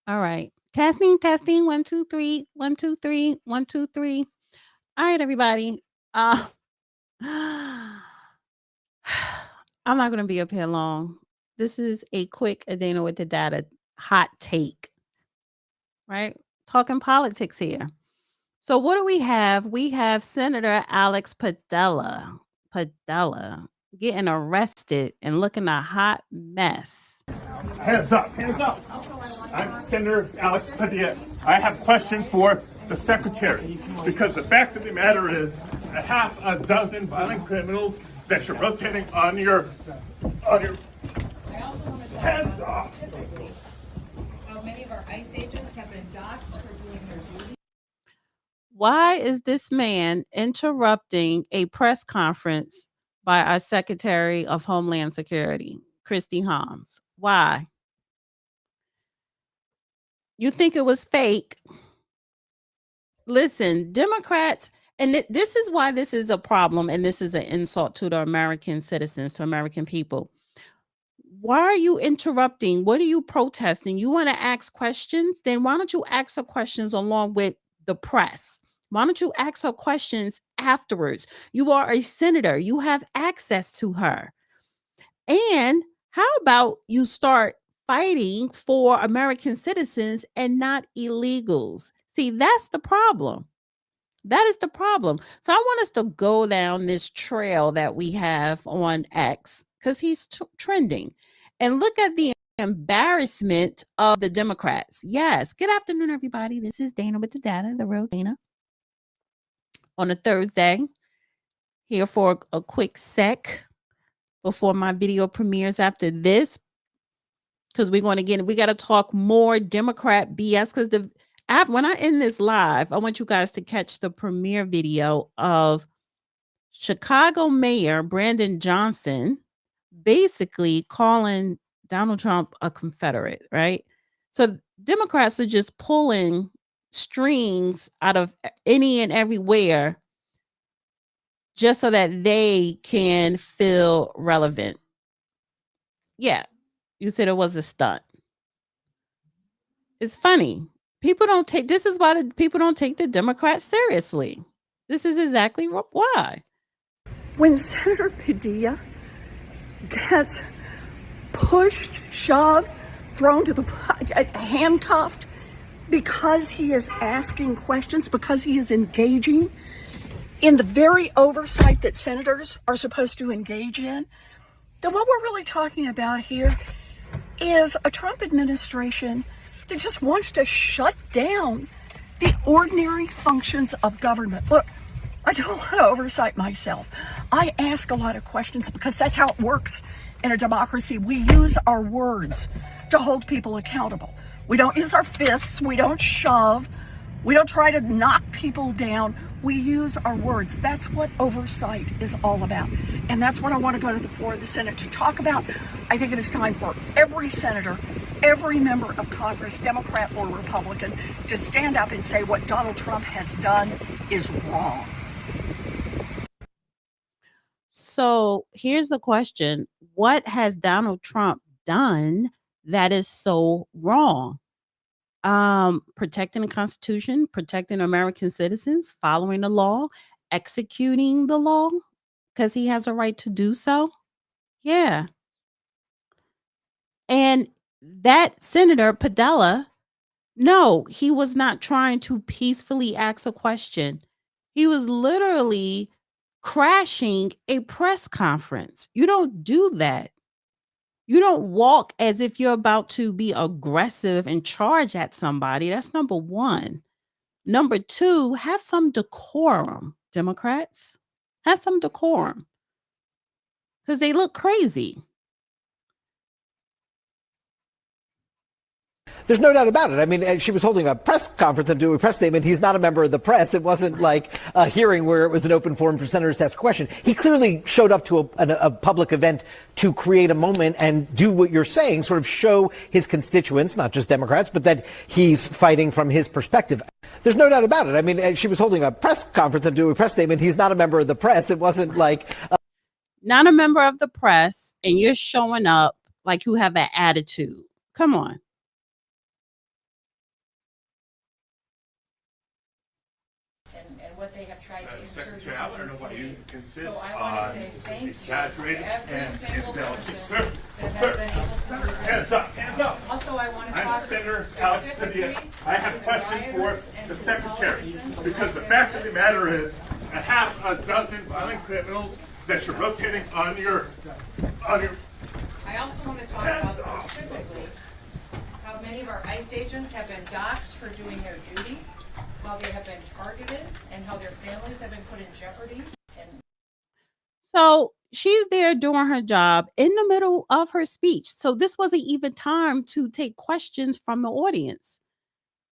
All right. Testing, testing. 1, 2, 3. 1, 2, 3. 1, 2, 3. All right, everybody. Uh, I'm not going to be up here long. This is a quick Adana with the data hot take, right? Talking politics here. So, what do we have? We have Senator Alex Padilla getting arrested and looking a hot mess. Hands up, hands up. I'm Senator Alex Padilla. I have questions for the secretary because the fact of the matter is a half a dozen violent criminals that you're rotating on your hands off. Many of our ICE agents have been doxxed for doing their duty. Why is this man interrupting a press conference by our Secretary of Homeland Security, Christy Holmes? Why? You think it was fake? Listen, Democrats, and this is why this is a problem, and this is an insult to the American citizens, to American people. Why are you interrupting? What are you protesting? You want to ask questions? Then why don't you ask her questions along with the press? Why don't you ask her questions afterwards? You are a senator. You have access to her. And how about you start fighting for American citizens and not illegals? See, that's the problem. That is the problem. So I want us to go down this trail that we have on X because he's trending and look at the embarrassment of the Democrats. Yes. Good afternoon, everybody. This is Dana with the data, the real Dana, on a Thursday, here for a quick sec before my video premieres after this, because we got to talk more Democrat BS. Because when I end this live, I want you guys to catch the premiere video of Chicago Mayor Brandon Johnson basically calling Donald Trump a Confederate, right? So Democrats are just pulling strings out of any and everywhere just so that they can feel relevant. Yeah, you said it was a stunt. It's funny. This is why people don't take the Democrats seriously. This is exactly why. When Senator Padilla gets pushed, shoved, thrown to the handcuffed because he is asking questions, because he is engaging in the very oversight that senators are supposed to engage in, then what we're really talking about here is a Trump administration that just wants to shut down the ordinary functions of government. Look, I do a lot of oversight myself. I ask a lot of questions because that's how it works in a democracy. We use our words to hold people accountable. We don't use our fists. We don't shove. We don't try to knock people down. We use our words. That's what oversight is all about. And that's what I want to go to the floor of the Senate to talk about. I think it is time for every senator, every member of Congress, Democrat or Republican, to stand up and say what Donald Trump has done is wrong. So here's the question. What has Donald Trump done that is so wrong? Protecting the Constitution, protecting American citizens, following the law, executing the law because he has a right to do so. Yeah. And that Senator Padilla, no, he was not trying to peacefully ask a question. He was literally crashing a press conference. You don't do that. You don't walk as if you're about to be aggressive and charge at somebody. That's number one. Number two, have some decorum, Democrats. Have some decorum. Because they look crazy. There's no doubt about it. I mean, she was holding a press conference and doing a press statement. He's not a member of the press. It wasn't like a hearing where it was an open forum for senators to ask a question. He clearly showed up to a public event to create a moment and do what you're saying, sort of show his constituents, not just Democrats, but that he's fighting from his perspective. There's no doubt about it. I mean, she was holding a press conference and doing a press statement. He's not a member of the press. It wasn't like... Not a member of the press, and you're showing up like you have an attitude. Come on. I don't know why you insist So I want on to say thank you to exaggerating every and single embellishing. person that has been able to do this. Hands up, hands up. Also, I want to I'm talk Senator Alex Padilla. specifically I have to the questions for rioters the and to secretary politicians because the and fact of the families. matter is a half a dozen violent criminals that you're rotating on your. I also want to talk about specifically how many of our ICE agents have been doxxed for doing their duty, how they have been targeted, and how their families have been put in jeopardy. And So she's there doing her job in the middle of her speech. So this wasn't even time to take questions from the audience.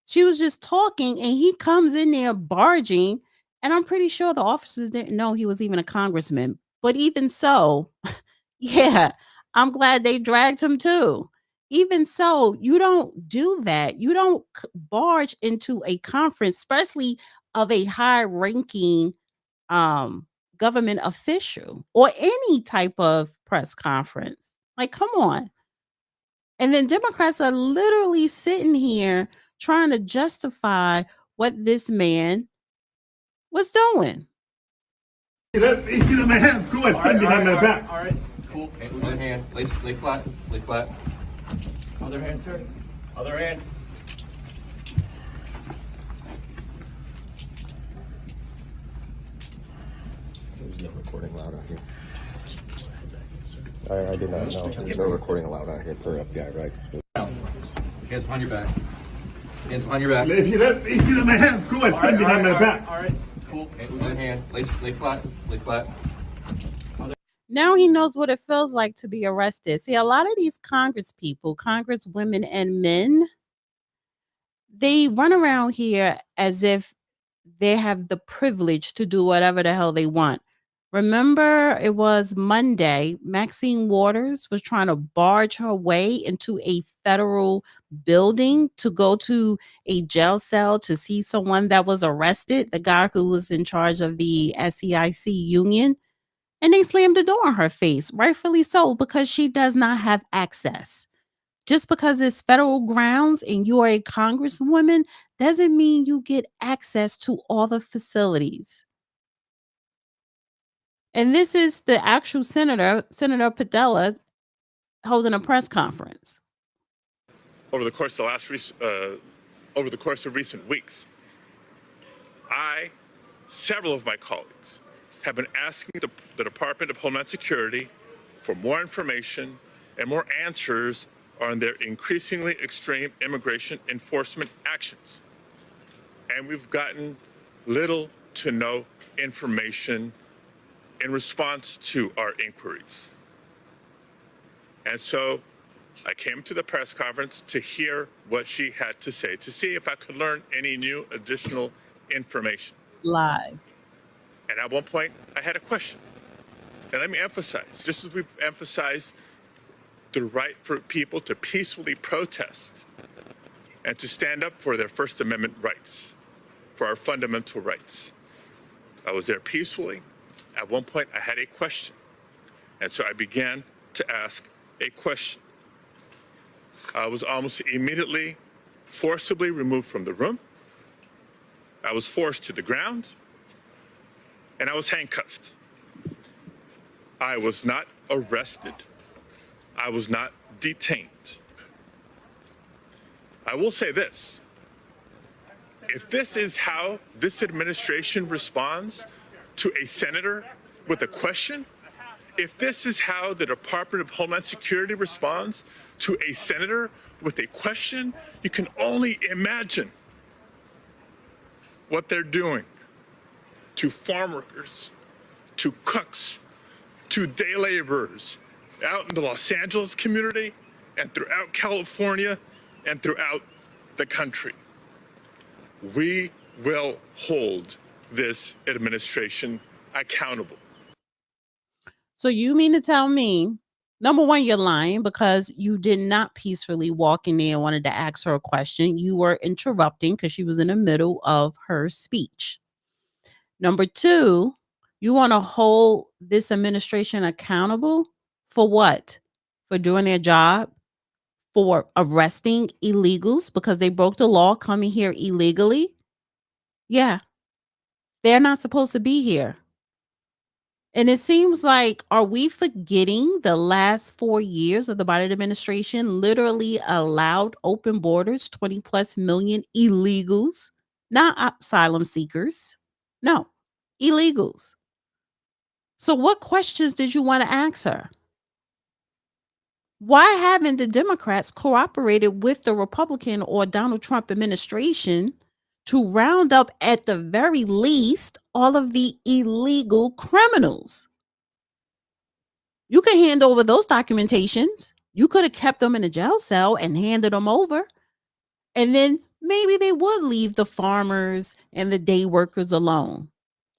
She was just talking and he comes in there barging. And I'm pretty sure the officers didn't know he was even a congressman. But even so, yeah, I'm glad they dragged him too. Even so, you don't do that. You don't barge into a conference, especially of a high ranking um government official or any type of press conference. Like, come on. And then Democrats are literally sitting here trying to justify what this man was doing. If you my hands, go ahead, put them behind my back. All right, cool. One hand, lay flat, lay flat. Other hand, sir. Other hand. There's no recording allowed out here. I did not know. There's no recording allowed out here per FBI, right? Hands behind your back. Hands behind your back. If you my hands, go ahead, put them behind my back. All right, cool. One hand, lay flat, lay flat. Now he knows what it feels like to be arrested. See, a lot of these Congress people, Congress women and men, they run around here as if they have the privilege to do whatever the hell they want. Remember, it was Monday, Maxine Waters was trying to barge her way into a federal building to go to a jail cell to see someone that was arrested, the guy who was in charge of the SEIC union. And they slammed the door in her face, rightfully so, because she does not have access. Just because it's federal grounds and you are a congresswoman doesn't mean you get access to all the facilities. And this is the actual senator, Senator Padilla, holding a press conference. Over the course of recent weeks, several of my colleagues, have been asking the Department of Homeland Security for more information and more answers on their increasingly extreme immigration enforcement actions. And we've gotten little to no information in response to our inquiries. And so I came to the press conference to hear what she had to say, to see if I could learn any new additional information. Lies. And at one point, I had a question. And let me emphasize, just as we've emphasized the right for people to peacefully protest and to stand up for their First Amendment rights, for our fundamental rights. I was there peacefully. At one point, I had a question. And so I began to ask a question. I was almost immediately forcibly removed from the room. I was forced to the ground. And I was handcuffed. I was not arrested. I was not detained. I will say this. If this is how this administration responds to a senator with a question, if this is how the Department of Homeland Security responds to a senator with a question, you can only imagine what they're doing to farm workers, to cooks, to day laborers out in the Los Angeles community and throughout California and throughout the country. We will hold this administration accountable. So you mean to tell me, number one, you're lying because you did not peacefully walk in there and wanted to ask her a question. You were interrupting because she was in the middle of her speech. Number two, you want to hold this administration accountable for what? For doing their job? For arresting illegals because they broke the law coming here illegally? Yeah. They're not supposed to be here. And it seems like, are we forgetting the last 4 years of the Biden administration literally allowed open borders, 20 plus million illegals, not asylum seekers. No, illegals. So what questions did you want to ask her? Why haven't the Democrats cooperated with the Republican or Donald Trump administration to round up, at the very least, all of the illegal criminals? You can hand over those documentations. You could have kept them in a jail cell and handed them over. And then maybe they would leave the farmers and the day workers alone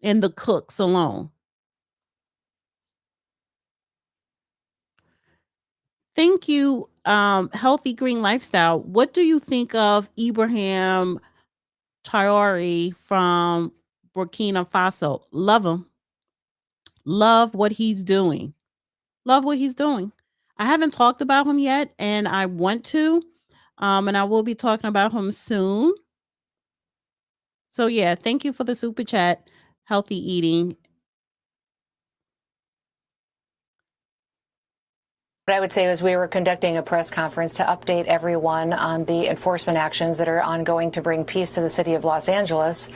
and the cooks alone. Thank you, Healthy Green Lifestyle. What do you think of Ibrahim Traore from Burkina Faso? Love him. Love what he's doing. Love what he's doing. I haven't talked about him yet, and I want to. And I will be talking about him soon. So yeah, thank you for the super chat. Healthy eating. What I would say is we were conducting a press conference to update everyone on the enforcement actions that are ongoing to bring peace to the city of Los Angeles.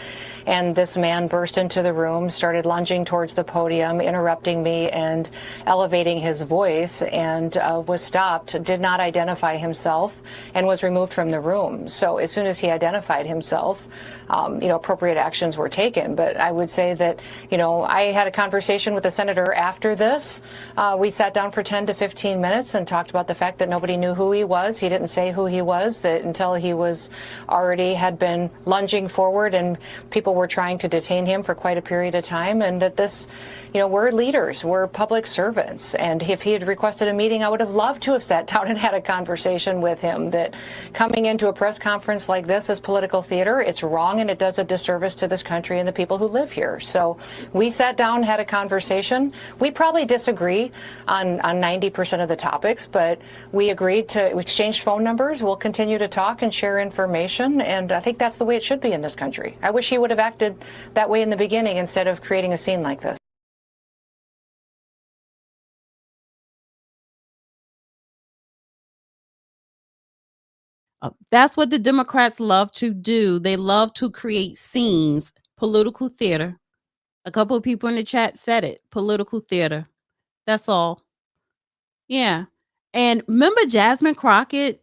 And this man burst into the room, started lunging towards the podium, interrupting me and elevating his voice, and was stopped, did not identify himself, and was removed from the room. So as soon as he identified himself, appropriate actions were taken. But I would say that, I had a conversation with the senator after this. We sat down for 10 to 15 minutes and talked about the fact that nobody knew who he was. He didn't say who he was, that until he was already had been lunging forward and people were trying to detain him for quite a period of time. And that this, we're leaders, we're public servants. And if he had requested a meeting, I would have loved to have sat down and had a conversation with him. That coming into a press conference like this is political theater. It's wrong, and it does a disservice to this country and the people who live here. So we sat down, had a conversation. We probably disagree on 90% of the topics, but we agreed to exchange phone numbers. We'll continue to talk and share information, and I think that's the way it should be in this country. I wish he would have acted that way in the beginning instead of creating a scene like this. That's what the Democrats love to do. They love to create scenes, political theater. A couple of people in the chat said it, political theater. That's all. Yeah. And remember Jasmine Crockett,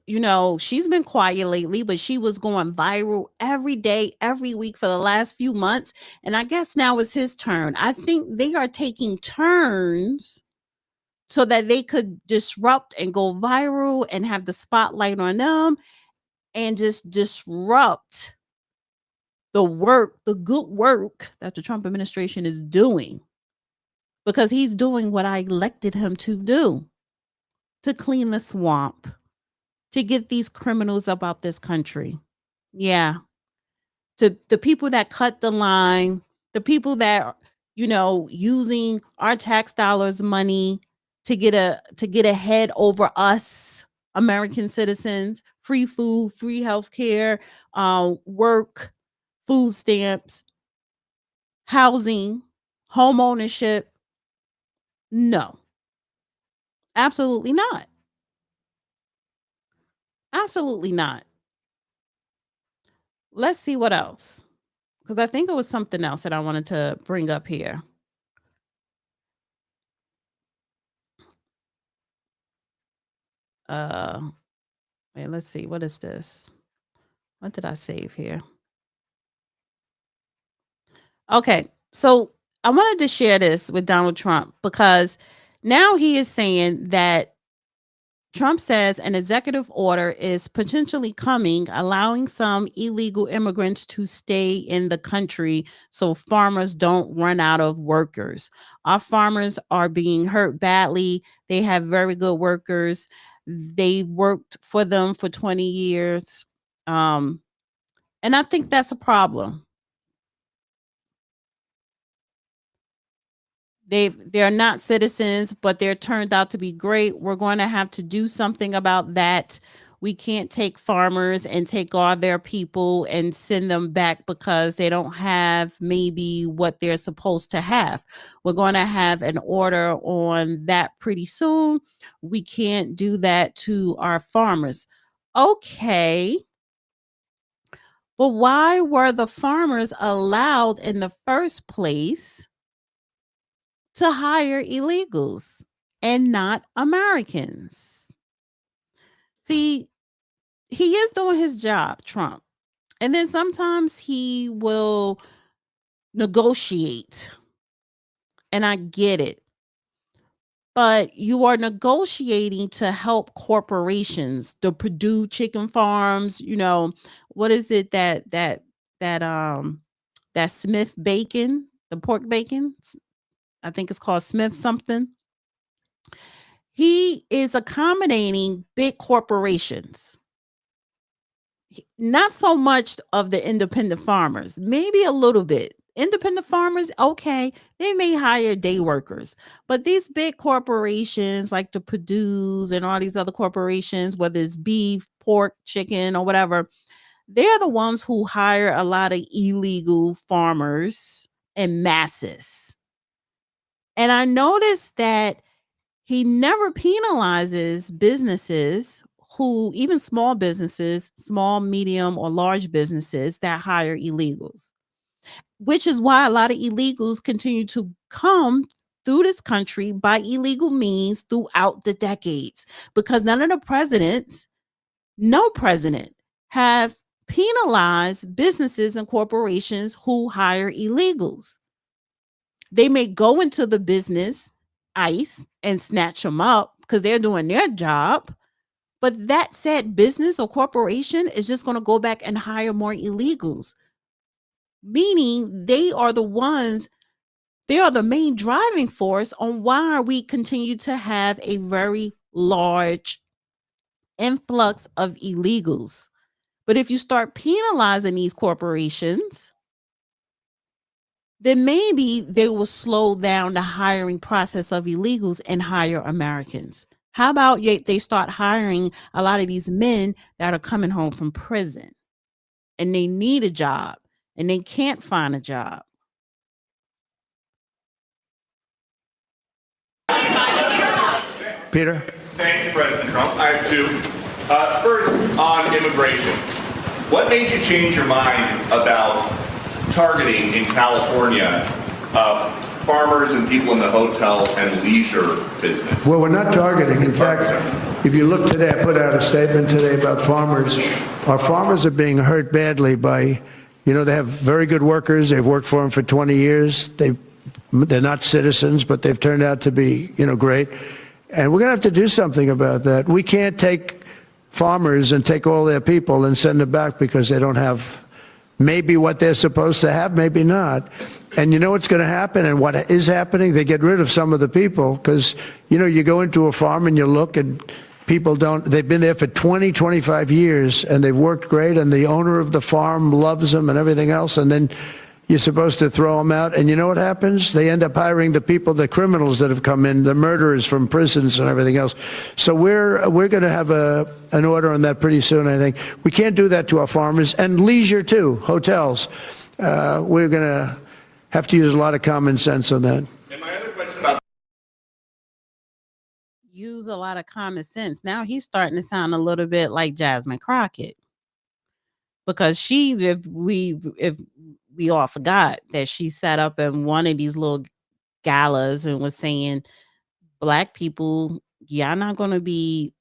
she's been quiet lately, but she was going viral every day, every week for the last few months. And I guess now it's his turn. I think they are taking turns so that they could disrupt and go viral and have the spotlight on them and just disrupt the good work that the Trump administration is doing, because he's doing what I elected him to do, to clean the swamp, to get these criminals up out this country. Yeah. To the people that cut the line, the people that, using our tax dollars money to get ahead over us American citizens, free food, free healthcare, work, food stamps, housing, home ownership. No, absolutely not. Absolutely not. Let's see what else. Because I think it was something else that I wanted to bring up here. Wait, let's see. What is this? What did I save here? Okay, so I wanted to share this with Donald Trump because now he is saying that Trump says an executive order is potentially coming, allowing some illegal immigrants to stay in the country so farmers don't run out of workers. Our farmers are being hurt badly. They have very good workers. They've worked for them for 20 years. And I think that's a problem. They're not citizens, but they're turned out to be great. We're going to have to do something about that. We can't take farmers and take all their people and send them back because they don't have maybe what they're supposed to have. We're going to have an order on that pretty soon. We can't do that to our farmers. Okay. But why were the farmers allowed in the first place to hire illegals and not Americans? See, he is doing his job, Trump. And then sometimes he will negotiate. And I get it. But you are negotiating to help corporations, the Purdue chicken farms, what is it that Smith bacon, the pork bacon? I think it's called Smith something. He is accommodating big corporations. Not so much of the independent farmers, maybe a little bit. Independent farmers, okay, they may hire day workers, but these big corporations like the Purdue's and all these other corporations, whether it's beef, pork, chicken, or whatever, they're the ones who hire a lot of illegal farmers in masses. And I noticed that he never penalizes businesses who, even small businesses, small, medium, or large businesses that hire illegals, which is why a lot of illegals continue to come through this country by illegal means throughout the decades, because none of the presidents, no president, have penalized businesses and corporations who hire illegals. They may go into the business, ICE, and snatch them up because they're doing their job. But that said business or corporation is just going to go back and hire more illegals, meaning they are the main driving force on why we continue to have a very large influx of illegals. But if you start penalizing these corporations, then maybe they will slow down the hiring process of illegals and hire Americans. How about they start hiring a lot of these men that are coming home from prison and they need a job and they can't find a job? Peter? Thank you, President Trump. I have two. First, on immigration. What made you change your mind about targeting in California farmers and people in the hotel and leisure business? Well, we're not targeting. In fact, if you look today, I put out a statement today about farmers. Our farmers are being hurt badly by, they have very good workers. They've worked for them for 20 years. They're not citizens, but they've turned out to be, great. And we're going to have to do something about that. We can't take farmers and take all their people and send them back because they don't have maybe what they're supposed to have, maybe not. And you know what's going to happen and what is happening? They get rid of some of the people because, you go into a farm and you look and people they've been there for 20, 25 years and they've worked great and the owner of the farm loves them and everything else. And then you're supposed to throw them out. And you know what happens? They end up hiring the people, the criminals that have come in, the murderers from prisons and everything else. So we're going to have an order on that pretty soon, I think. We can't do that to our farmers and leisure too, hotels. We're going to have to use a lot of common sense on that. And my other question about Use a lot of common sense. Now he's starting to sound a little bit like Jasmine Crockett, because if we all forgot that she sat up in one of these little galas and was saying, Black people, y'all not going to be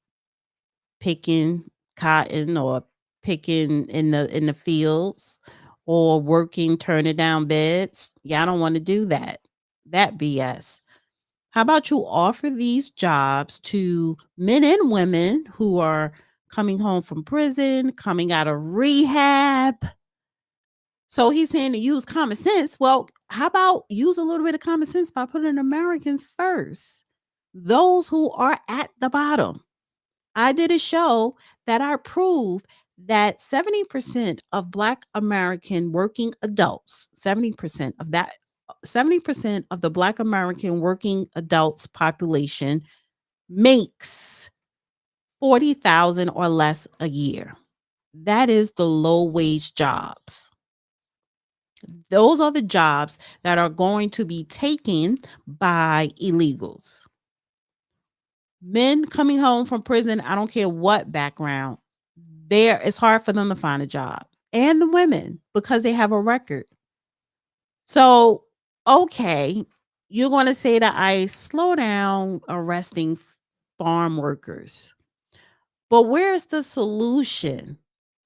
picking cotton or picking in the fields or working, turning down beds. Y'all don't want to do that. That BS. How about you offer these jobs to men and women who are coming home from prison, coming out of rehab? So he's saying to use common sense. Well, how about use a little bit of common sense by putting Americans first? Those who are at the bottom. I did a show that I proved that 70% of Black American working adults, 70% of the Black American working adults population makes $40,000 or less a year. That is the low wage jobs. Those are the jobs that are going to be taken by illegals. Men coming home from prison, I don't care what background, it's hard for them to find a job. And the women, because they have a record. So, okay, you're going to say to ICE, slow down arresting farm workers. But where's the solution?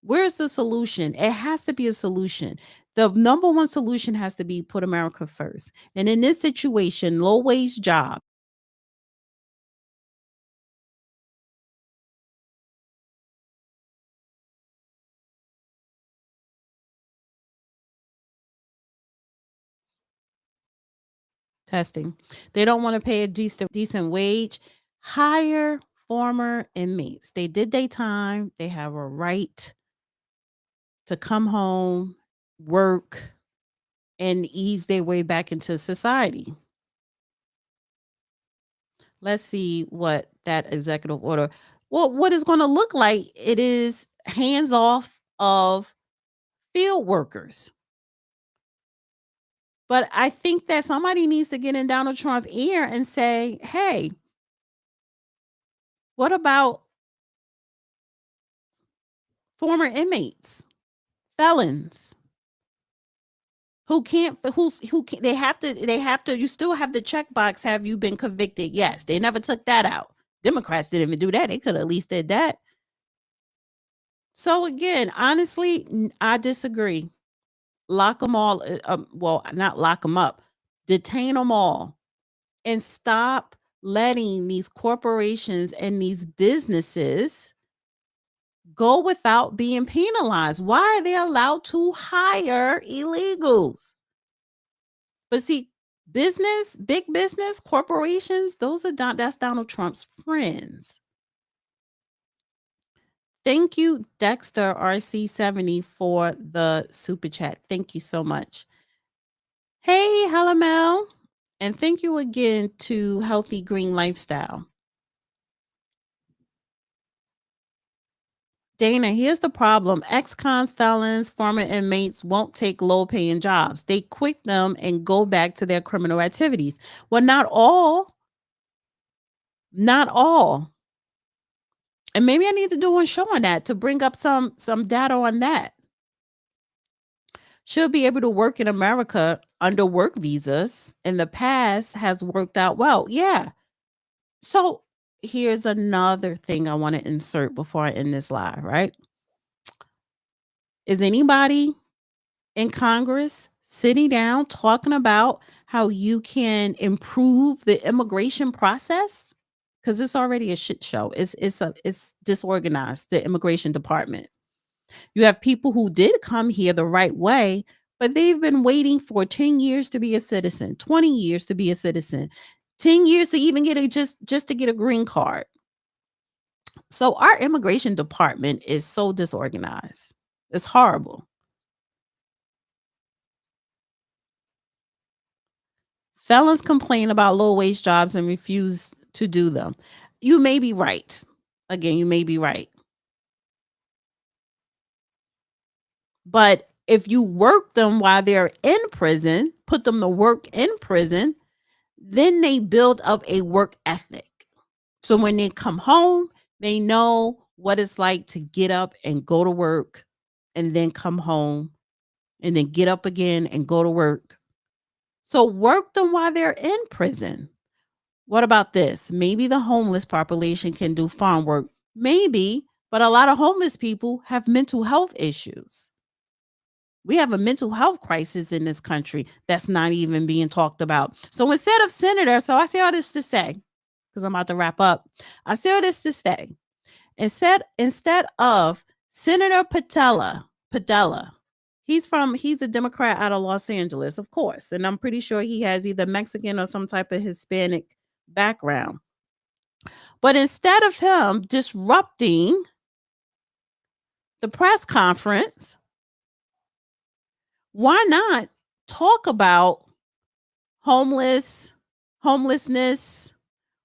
Where's the solution? It has to be a solution. The number one solution has to be put America first. And in this situation, low wage job. Testing. They don't want to pay a decent wage. Hire former inmates. They did their time. They have a right to come home, work, and ease their way back into society. Let's see what that executive order, what is going to look like. It is hands off of field workers. But I think that somebody needs to get in Donald Trump's ear and say, hey, what about former inmates, felons? Who can't, they have to, you still have the checkbox. Have you been convicted? Yes. They never took that out. Democrats didn't even do that. They could have at least did that. So again, honestly, I disagree. Lock them all. Well, not lock them up, detain them all, and stop letting these corporations and these businesses go without being penalized. Why are they allowed to hire illegals? But see, big business, corporations, that's Donald Trump's friends. Thank you, Dexter RC70, for the super chat. Thank you so much. Hey, Halamel. And thank you again to Healthy Green Lifestyle. Dana, here's the problem. Ex-cons, felons, former inmates won't take low-paying jobs. They quit them and go back to their criminal activities. Well, not all. Not all. And maybe I need to do a show on that to bring up some data on that. Should be able to work in America under work visas in the past has worked out well. Yeah. So here's another thing I want to insert before I end this live, right? Is anybody in Congress sitting down talking about how you can improve the immigration process? Because it's already a shit show. It's disorganized, the immigration department. You have people who did come here the right way, but they've been waiting for 10 years to be a citizen, 20 years to be a citizen, 10 years to even get just to get a green card. So our immigration department is so disorganized. It's horrible. Felons complain about low wage jobs and refuse to do them. You may be right. Again, you may be right. But if you work them while they're in prison, put them to work in prison, then they build up a work ethic. So when they come home, they know what it's like to get up and go to work and then come home and then get up again and go to work. So work them while they're in prison. What about this? Maybe the homeless population can do farm work. Maybe, but a lot of homeless people have mental health issues. We have a mental health crisis in this country that's not even being talked about. So instead of senator, so I say all this to say, because I'm about to wrap up. I say all this to say, instead of Senator Padilla, he's a Democrat out of Los Angeles, of course. And I'm pretty sure he has either Mexican or some type of Hispanic background. But instead of him disrupting the press conference, why not talk about homelessness?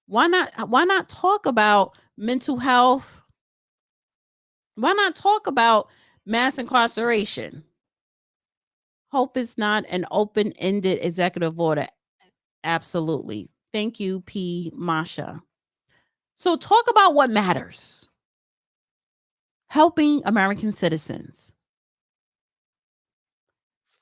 Why not talk about mental health Why not talk about mass incarceration? Hope is not an open-ended executive order. Absolutely. Thank you, P. Masha. So talk about what matters. Helping American citizens.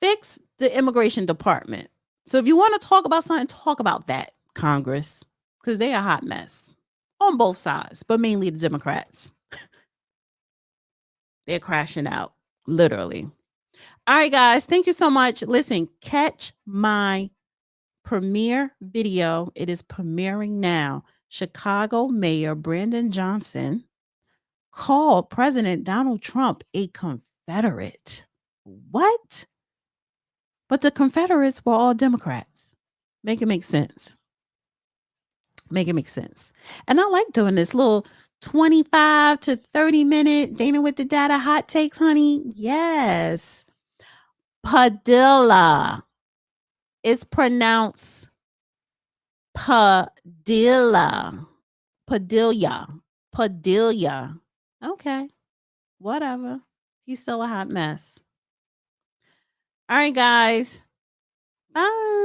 Fix the immigration department. So if you want to talk about something, talk about that, Congress, because they are a hot mess on both sides, but mainly the Democrats. They're crashing out, literally. All right, guys, thank you so much. Listen, catch my premiere video. It is premiering now. Chicago Mayor Brandon Johnson called President Donald Trump a Confederate. What? But the Confederates were all Democrats. Make it make sense. Make it make sense. And I like doing this little 25 to 30 minute Dana with the Data hot takes, honey. Yes. Padilla. It's pronounced Padilla. Padilla. Padilla. Okay. Whatever. He's still a hot mess. All right, guys. Bye.